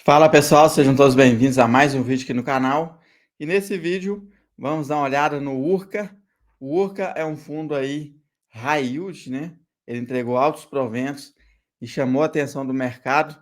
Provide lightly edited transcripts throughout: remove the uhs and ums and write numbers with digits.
Fala pessoal, sejam todos bem-vindos a mais um vídeo aqui no canal. E nesse vídeo vamos dar uma olhada no Urca. O Urca é um fundo aí high yield, né? Ele entregou altos proventos e chamou a atenção do mercado.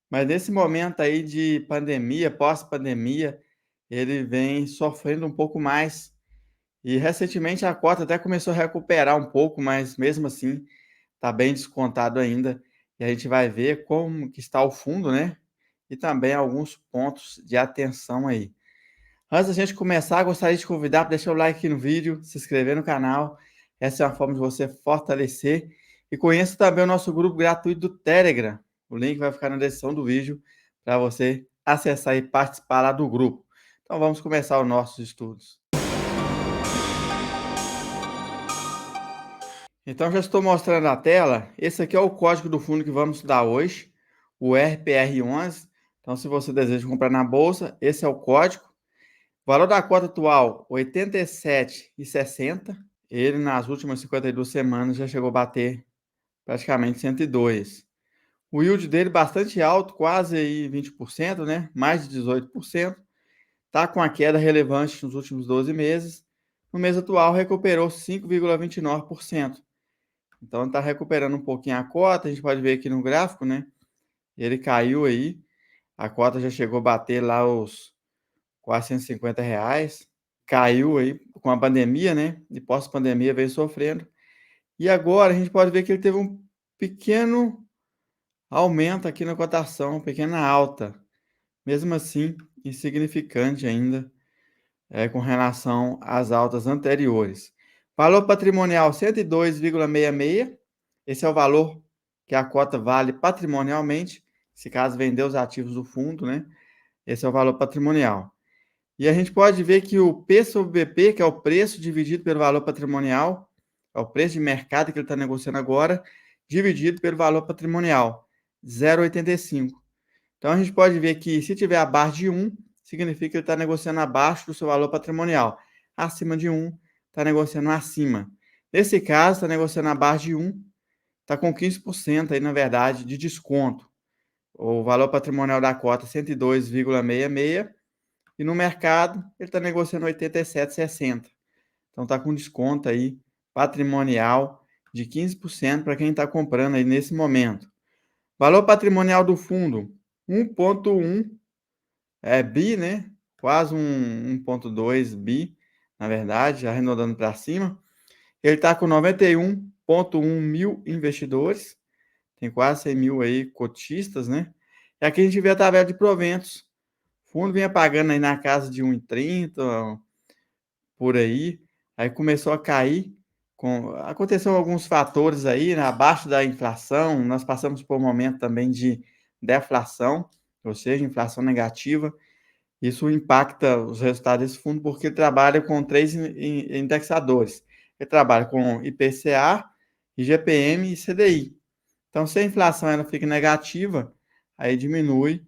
Mas nesse momento aí de pandemia, pós-pandemia, ele vem sofrendo um pouco mais. E recentemente a cota até começou a recuperar um pouco, mas mesmo assim está bem descontado ainda. E a gente vai ver como que está o fundo, né? E também alguns pontos de atenção aí. Antes da gente começar, gostaria de te convidar para deixar o like aqui no vídeo, se inscrever no canal. Essa é uma forma de você fortalecer. E conheça também o nosso grupo gratuito do Telegram. O link vai ficar na descrição do vídeo para você acessar e participar lá do grupo. Então vamos começar os nossos estudos. Então já estou mostrando na tela. Esse aqui é o código do fundo que vamos estudar hoje, o RPR11. Então se você deseja comprar na bolsa, esse é o código. O valor da cota atual, R$ 87,60. Ele, nas últimas 52 semanas, já chegou a bater praticamente 102. O yield dele bastante alto, quase aí 20%, né? Mais de 18%. Está com a queda relevante nos últimos 12 meses. No mês atual, recuperou 5,29%. Então, está recuperando um pouquinho a cota. A gente pode ver aqui no gráfico, né? Ele caiu aí. A cota já chegou a bater lá os quase R$ 150. Caiu aí com a pandemia, né? E pós-pandemia veio sofrendo. E agora a gente pode ver que ele teve um pequeno aumento aqui na cotação, pequena alta. Mesmo assim, insignificante ainda, com relação às altas anteriores. Valor patrimonial 102,66. Esse é o valor que a cota vale patrimonialmente, se caso vender os ativos do fundo, né? Esse é o valor patrimonial. E a gente pode ver que o P sobre BP, que é o preço dividido pelo valor patrimonial, é o preço de mercado que ele está negociando agora, dividido pelo valor patrimonial, 0,85. Então a gente pode ver que se tiver abaixo de 1, significa que ele está negociando abaixo do seu valor patrimonial. Acima de 1, está negociando acima. Nesse caso, está negociando abaixo de 1, está com 15% aí, na verdade, de desconto. O valor patrimonial da cota 102,66. E no mercado, ele está negociando 87,60. Então está com desconto aí patrimonial de 15% para quem está comprando aí nesse momento. Valor patrimonial do fundo, 1,1 bi, né? Quase um 1,2 bi, na verdade, arredondando para cima. Ele está com 91,1 mil investidores, tem quase 100 mil aí cotistas, né? E aqui a gente vê a tabela de proventos. O fundo vinha pagando aí na casa de 1,30, por aí começou a cair. Aconteceu alguns fatores aí, né, abaixo da inflação. Nós passamos por um momento também de deflação, ou seja, inflação negativa. Isso impacta os resultados desse fundo porque ele trabalha com três indexadores. Ele trabalha com IPCA, IGPM e CDI. Então, se a inflação ela fica negativa, aí diminui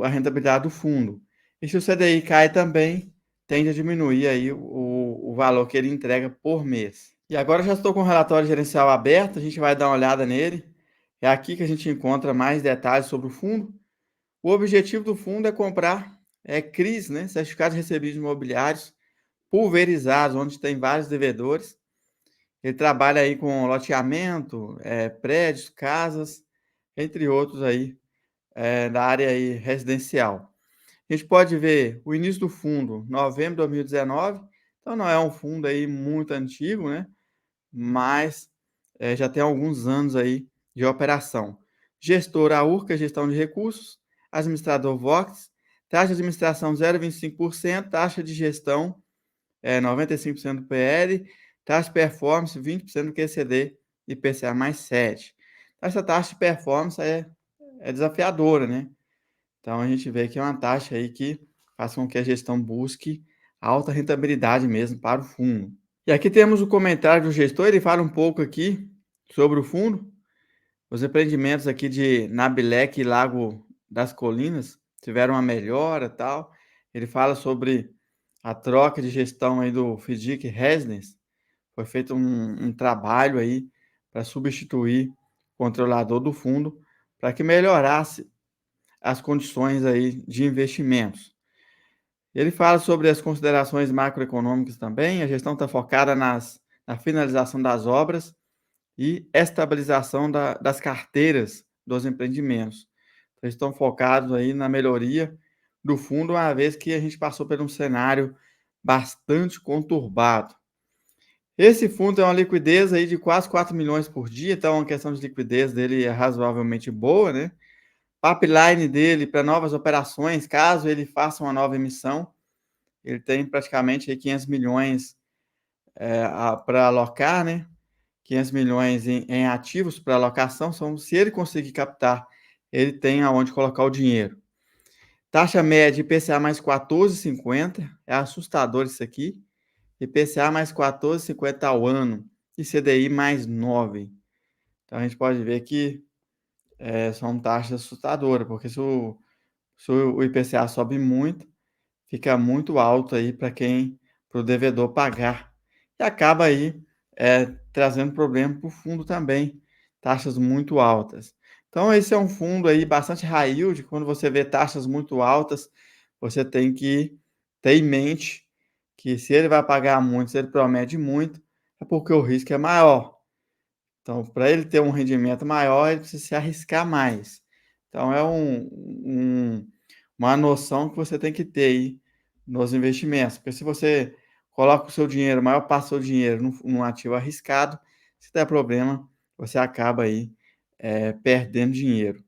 a rentabilidade do fundo. E se o CDI cai também, tende a diminuir aí o valor que ele entrega por mês. E agora já estou com o relatório gerencial aberto, a gente vai dar uma olhada nele. É aqui que a gente encontra mais detalhes sobre o fundo. O objetivo do fundo é comprar CRIs, né, certificados de recebíveis imobiliários pulverizados, onde tem vários devedores. Ele trabalha aí com loteamento, prédios, casas, entre outros aí, da área aí residencial. A gente pode ver o início do fundo, novembro de 2019. Então não é um fundo aí muito antigo, né? Mas já tem alguns anos aí de operação. Gestor AURCA, gestão de recursos. Administrador Vox. Taxa de administração 0,25%. Taxa de gestão 95% do PL. Taxa de performance 20% do QCD e IPCA mais 7. Essa taxa de performance é desafiadora, né? Então a gente vê que é uma taxa aí que faz com que a gestão busque alta rentabilidade mesmo para o fundo. E aqui temos o comentário do gestor, ele fala um pouco aqui sobre o fundo. Os empreendimentos aqui de Nabilec e Lago das Colinas tiveram uma melhora, tal. Ele fala sobre a troca de gestão aí do FDIC Residence. Foi feito um trabalho aí para substituir o controlador do fundo para que melhorasse as condições aí de investimentos. Ele fala sobre as considerações macroeconômicas também. A gestão está focada na finalização das obras e estabilização das carteiras dos empreendimentos. Então, eles estão focados aí na melhoria do fundo, uma vez que a gente passou por um cenário bastante conturbado. Esse fundo tem uma liquidez aí de quase 4 milhões por dia, então a questão de liquidez dele é razoavelmente boa, né? Pipeline dele para novas operações, caso ele faça uma nova emissão, ele tem praticamente aí 500 milhões para alocar, né? 500 milhões em ativos para alocação, se ele conseguir captar, ele tem aonde colocar o dinheiro. Taxa média IPCA mais 14,50, é assustador isso aqui. IPCA mais 14,50 ao ano e CDI mais 9. Então a gente pode ver que são taxas assustadoras, porque se o IPCA sobe muito, fica muito alto aí para o devedor pagar. E acaba aí trazendo problema para o fundo também, taxas muito altas. Então esse é um fundo aí bastante high yield, quando você vê taxas muito altas, você tem que ter em mente que se ele vai pagar muito, se ele promete muito, é porque o risco é maior. Então, para ele ter um rendimento maior, ele precisa se arriscar mais. Então, é uma noção que você tem que ter aí nos investimentos. Porque se você coloca o seu dinheiro, a maior parte do seu dinheiro num ativo arriscado, se der problema, você acaba aí perdendo dinheiro.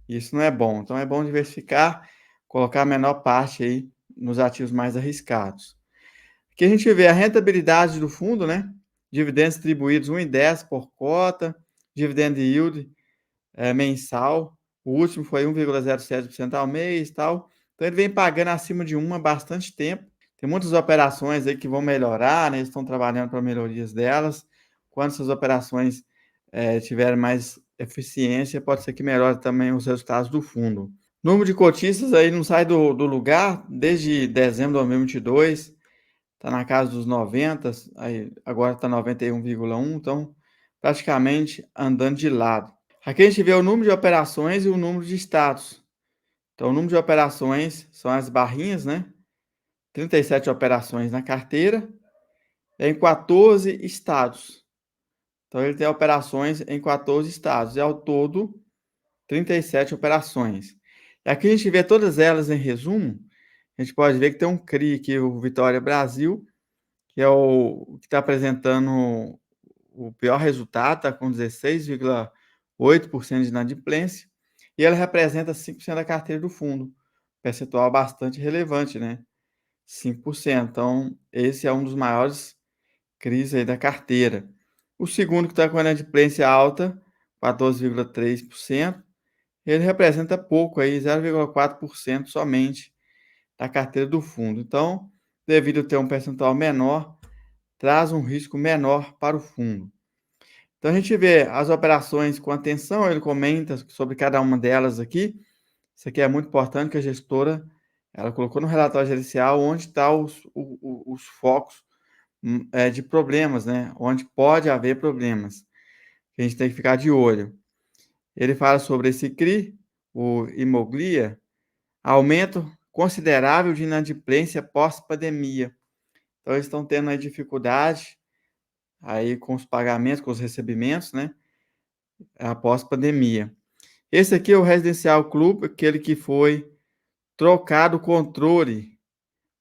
Isso não é bom. Então, é bom diversificar, colocar a menor parte aí nos ativos mais arriscados. Aqui a gente vê a rentabilidade do fundo, né? Dividendos distribuídos 1,10 por cota, dividend yield mensal. O último foi 1,07% ao mês, tal. Então ele vem pagando acima de 1 há bastante tempo. Tem muitas operações aí que vão melhorar, né? Eles estão trabalhando para melhorias delas. Quando essas operações tiverem mais eficiência, pode ser que melhore também os resultados do fundo. O número de cotistas aí não sai do lugar desde dezembro de 2022. Está na casa dos 90, aí agora está 91,1, então praticamente andando de lado. Aqui a gente vê o número de operações e o número de status. Então, o número de operações são as barrinhas, né? 37 operações na carteira, em 14 estados. Então, ele tem operações em 14 estados, e ao todo, 37 operações. E aqui a gente vê todas elas em resumo. A gente pode ver que tem um CRI aqui, o Vitória Brasil, que é o que está apresentando o pior resultado, está com 16,8% de inadimplência, e ela representa 5% da carteira do fundo, percentual bastante relevante, né? 5%. Então, esse é um dos maiores CRIs aí da carteira. O segundo, que está com a inadimplência alta, 14,3%, ele representa pouco, aí 0,4% somente da carteira do fundo. Então, devido a ter um percentual menor, traz um risco menor para o fundo. Então a gente vê as operações com atenção, ele comenta sobre cada uma delas aqui. Isso aqui é muito importante que a gestora ela colocou no relatório gerencial onde estão os focos de problemas, né? Onde pode haver problemas. Que a gente tem que ficar de olho. Ele fala sobre esse CRI, o Imoglia, aumento considerável de inadimplência pós-pandemia. Então eles estão tendo aí dificuldade aí com os pagamentos, com os recebimentos, né? Após pandemia. Esse aqui é o Residencial Clube, aquele que foi trocado o controle,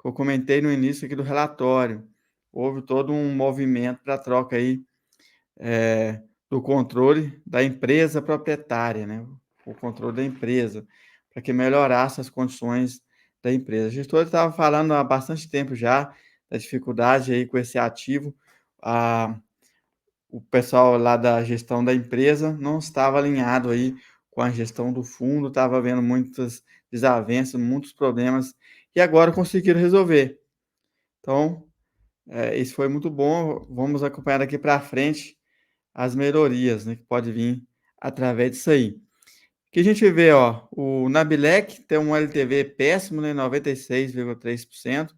que eu comentei no início aqui do relatório. Houve todo um movimento para a troca aí do controle da empresa proprietária, né? O controle da empresa, para que melhorasse as condições da empresa. A gestora estava falando há bastante tempo já da dificuldade aí com esse ativo. O pessoal lá da gestão da empresa não estava alinhado aí com a gestão do fundo, estava havendo muitas desavenças, muitos problemas, e agora conseguiram resolver. Então, isso foi muito bom. Vamos acompanhar daqui para frente as melhorias, né, que pode vir através disso aí. Aqui a gente vê, ó, o Nabilec tem um LTV péssimo, né, 96,3%.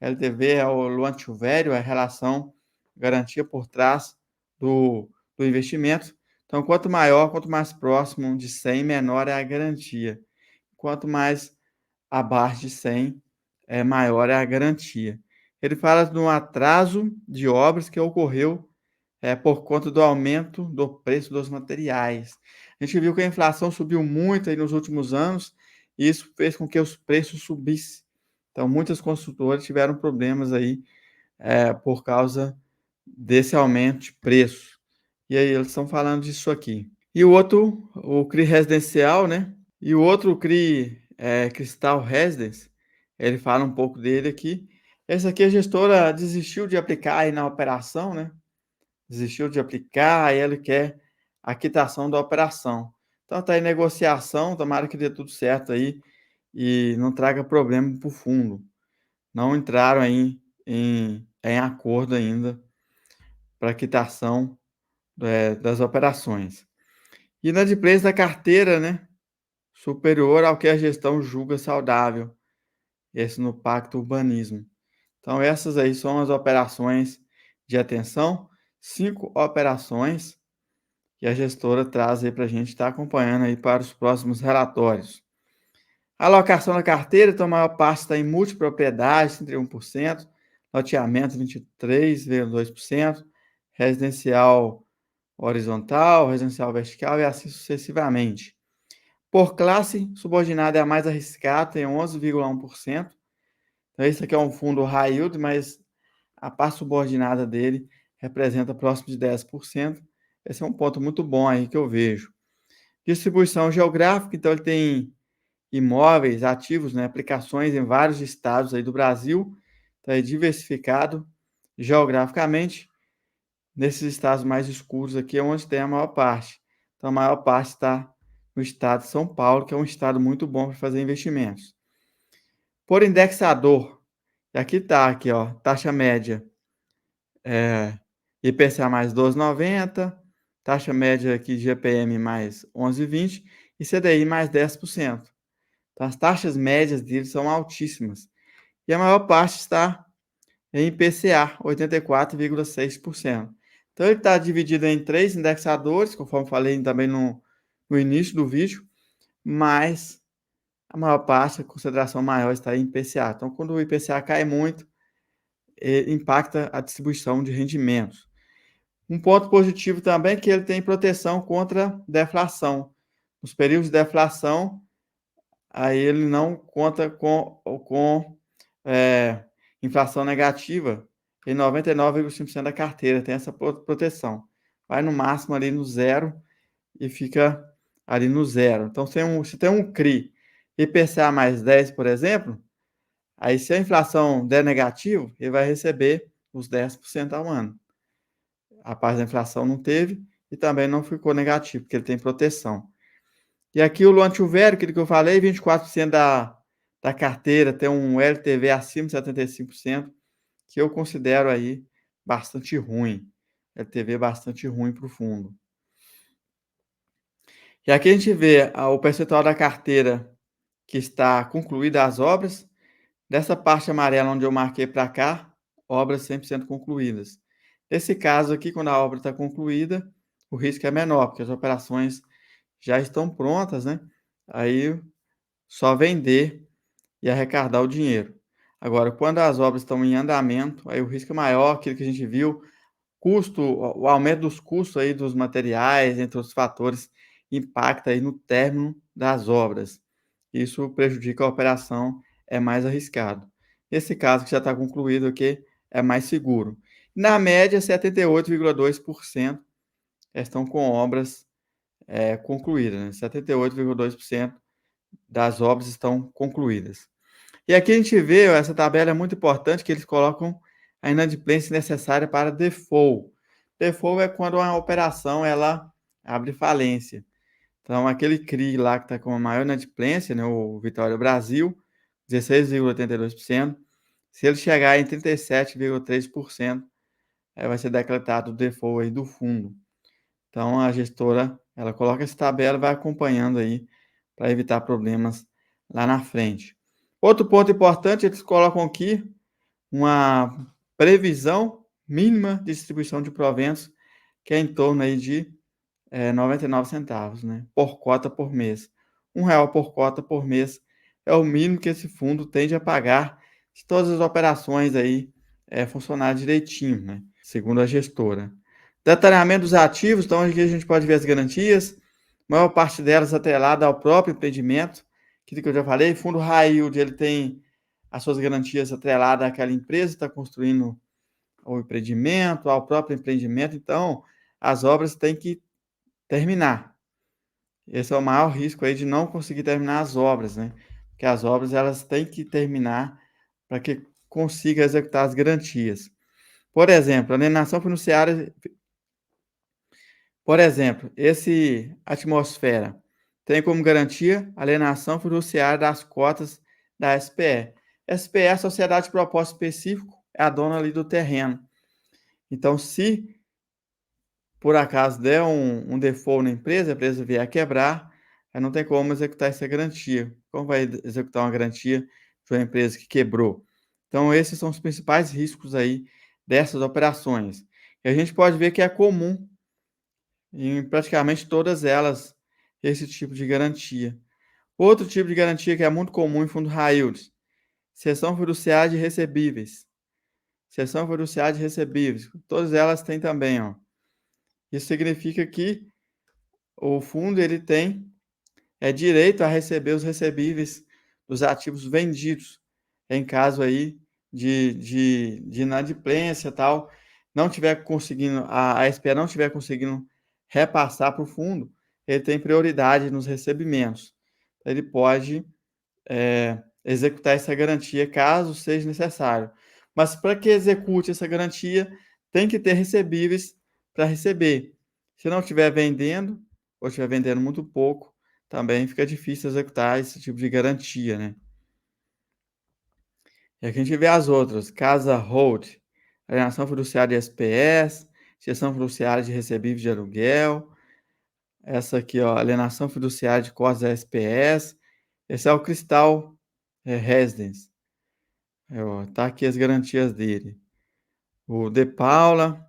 LTV é o loan to value, a relação garantia por trás do investimento. Então, quanto maior, quanto mais próximo de 100, menor é a garantia. quanto mais abaixo de 100, maior é a garantia. Ele fala de um atraso de obras que ocorreu por conta do aumento do preço dos materiais. A gente viu que a inflação subiu muito aí nos últimos anos, e isso fez com que os preços subissem. Então, muitas construtoras tiveram problemas aí, por causa desse aumento de preço. E aí eles estão falando disso aqui. E o outro, o CRI residencial, né? E o outro CRI, Cristal Residence, ele fala um pouco dele aqui. Essa aqui a gestora desistiu de aplicar aí na operação, né? Desistiu de aplicar, aí ele quer a quitação da operação. Então está em negociação, tomara que dê tudo certo aí e não traga problema para o fundo. Não entraram aí em acordo ainda para quitação das operações. Inadimplência da carteira, né? Superior ao que a gestão julga saudável. Esse no Pacto Urbanismo. Então, essas aí são as operações de atenção. 5 operações que a gestora traz aí para a gente estar acompanhando aí para os próximos relatórios. A alocação da carteira, então a maior parte está em multipropriedade, 31%, loteamento, 23,2%, residencial horizontal, residencial vertical e assim sucessivamente. Por classe, subordinada é a mais arriscada, tem 11,1%. Então, esse aqui é um fundo high yield, mas a parte subordinada dele representa próximo de 10%. Esse é um ponto muito bom aí que eu vejo. Distribuição geográfica, então ele tem imóveis ativos, né, aplicações em vários estados aí do Brasil, então é diversificado geograficamente. Nesses estados mais escuros aqui é onde tem a maior parte. Então a maior parte está no estado de São Paulo, que é um estado muito bom para fazer investimentos. Por indexador, aqui está, aqui, ó, taxa média, IPCA mais 12,90, taxa média aqui de GPM mais 11,20 e CDI mais 10%. Então, as taxas médias deles são altíssimas. E a maior parte está em IPCA, 84,6%. Então, ele está dividido em 3 indexadores, conforme falei também no início do vídeo, mas a maior parte, a consideração maior está em IPCA. Então, quando o IPCA cai muito, impacta a distribuição de rendimentos. Um ponto positivo também é que ele tem proteção contra deflação. Nos períodos de deflação, aí ele não conta com inflação negativa em 99,5% da carteira, tem essa proteção. Vai no máximo ali no zero e fica ali no zero. Então, se tem um CRI IPCA mais 10, por exemplo, aí se a inflação der negativo, ele vai receber os 10% ao ano. A parte da inflação não teve e também não ficou negativo, porque ele tem proteção. E aqui o loan to value, aquilo que eu falei, 24% da carteira tem um LTV acima de 75%, que eu considero aí bastante ruim. LTV bastante ruim para o fundo. E aqui a gente vê o percentual da carteira que está concluída as obras. Dessa parte amarela onde eu marquei para cá, obras 100% concluídas. Nesse caso aqui, quando a obra está concluída, o risco é menor, porque as operações já estão prontas, né? Aí só vender e arrecadar o dinheiro. Agora, quando as obras estão em andamento, aí o risco é maior, aquilo que a gente viu, o aumento dos custos aí dos materiais, entre outros fatores, impacta aí no término das obras. Isso prejudica a operação, é mais arriscado. Nesse caso que já está concluído aqui, é mais seguro. Na média, 78,2% estão com obras concluídas, né? 78,2% das obras estão concluídas. E aqui a gente vê, essa tabela é muito importante, que eles colocam a inadimplência necessária para default. Default é quando uma operação ela abre falência. Então, aquele CRI lá que está com a maior inadimplência, né, o Vitória Brasil, 16,82%. Se ele chegar em 37,3%, vai ser decretado o default aí do fundo. Então, a gestora, ela coloca essa tabela e vai acompanhando aí para evitar problemas lá na frente. Outro ponto importante, eles colocam aqui uma previsão mínima de distribuição de proventos, que é em torno aí de 99 centavos, né, por cota por mês. R$ 1 por cota por mês é o mínimo que esse fundo tende a pagar se todas as operações aí funcionarem direitinho, né? Segundo a gestora. Detalhamento dos ativos, então aqui a gente pode ver as garantias, a maior parte delas atrelada ao próprio empreendimento, aquilo que eu já falei, fundo high yield, ele tem as suas garantias atreladas àquela empresa que está construindo o empreendimento, ao próprio empreendimento, então as obras têm que terminar. Esse é o maior risco aí de não conseguir terminar as obras, né? Porque as obras elas têm que terminar para que consiga executar as garantias. Por exemplo, alienação fiduciária. Por exemplo, esse Atmosfera tem como garantia a alienação fiduciária das cotas da SPE. SPE é a Sociedade de Propósito Específico, é a dona ali do terreno. Então, se por acaso der um default na empresa, a empresa vier a quebrar, aí não tem como executar essa garantia. Como vai executar uma garantia de uma empresa que quebrou? Então, esses são os principais riscos aí dessas operações. E a gente pode ver que é comum em praticamente todas elas esse tipo de garantia. Outro tipo de garantia que é muito comum em fundo high yield, cessão fiduciária de recebíveis. Cessão fiduciária de recebíveis, todas elas têm também, ó. Isso significa que o fundo ele tem direito a receber os recebíveis dos ativos vendidos, em caso aí de inadimplência tal, não tiver conseguindo, a SPE não tiver conseguindo repassar para o fundo, ele tem prioridade nos recebimentos. Ele pode executar essa garantia caso seja necessário. Mas para que execute essa garantia, tem que ter recebíveis para receber. Se não estiver vendendo, ou estiver vendendo muito pouco, também fica difícil executar esse tipo de garantia, né? E aqui a gente vê as outras, Casa Hold, alienação fiduciária de SPS, gestão fiduciária de recebíveis de aluguel, essa aqui, ó, alienação fiduciária de cotas da SPS, esse é o Cristal Residence, tá aqui as garantias dele. O De Paula,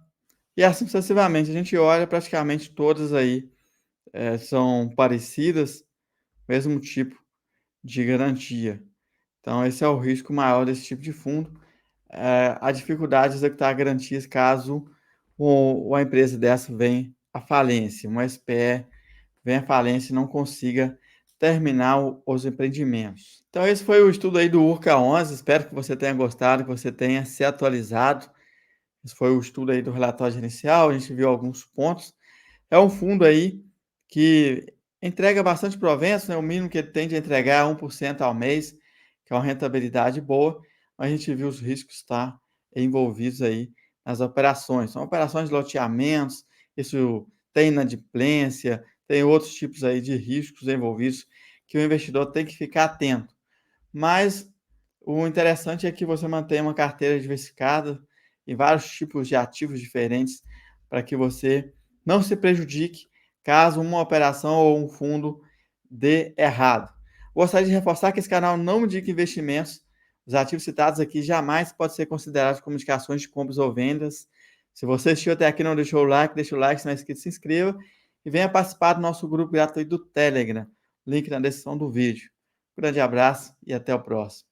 e assim sucessivamente, a gente olha praticamente todas aí, são parecidas, mesmo tipo de garantia. Então, esse é o risco maior desse tipo de fundo. A dificuldade de executar garantias caso uma empresa dessa venha à falência, uma SPE venha à falência e não consiga terminar os empreendimentos. Então, esse foi o estudo aí do URCA 11. Espero que você tenha gostado, que você tenha se atualizado. Esse foi o estudo aí do relatório gerencial. A gente viu alguns pontos. É um fundo aí que entrega bastante proventos, né? O mínimo que ele tem de entregar é 1% ao mês, que é uma rentabilidade boa, mas a gente viu os riscos estar envolvidos aí nas operações. São operações de loteamentos, isso tem inadimplência, tem outros tipos aí de riscos envolvidos que o investidor tem que ficar atento. Mas o interessante é que você mantenha uma carteira diversificada em vários tipos de ativos diferentes para que você não se prejudique caso uma operação ou um fundo dê errado. Gostaria de reforçar que esse canal não indica investimentos. Os ativos citados aqui jamais podem ser considerados como indicações de compras ou vendas. Se você assistiu até aqui e não deixou o like, deixa o like, se não é inscrito, se inscreva e venha participar do nosso grupo gratuito do Telegram. Link na descrição do vídeo. Um grande abraço e até o próximo.